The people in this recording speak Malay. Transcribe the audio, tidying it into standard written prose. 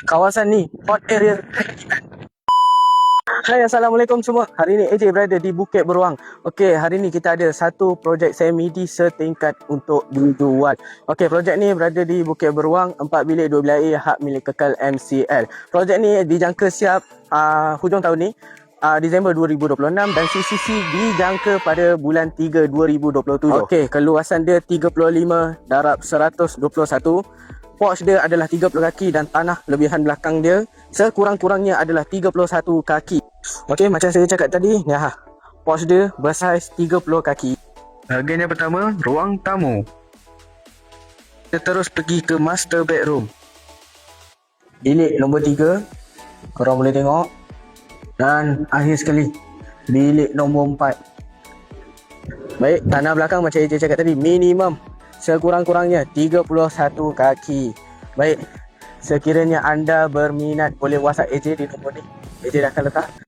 kawasan ni hot area. Hai, Assalamualaikum semua. Hari ni AJ berada di Bukit Beruang. Okey, hari ni kita ada satu projek semi-D setingkat untuk dijual. Okey, projek ni berada di Bukit Beruang, 4 bilik 2 bilik air, hak milik Kekal MCL. Projek ni dijangka siap hujung tahun ni, Disember 2026, dan CCC dijangka pada bulan 3 2027. Okey, keluasan dia 35 darab 121. Porch dia adalah 30 kaki dan tanah lebihan belakang dia sekurang-kurangnya adalah 31 kaki. Okey, macam saya cakap tadi, porch dia bersaiz 30 kaki. Bahagian yang pertama, ruang tamu. Kita terus pergi ke master bedroom. Bilik nombor 3, korang boleh tengok. Dan akhir sekali, bilik nombor 4. Baik, tanah belakang macam AJ cakap tadi, minimum sekurang-kurangnya 31 kaki. Baik, sekiranya anda berminat boleh WhatsApp AJ di nombor ni. AJ dah akan letak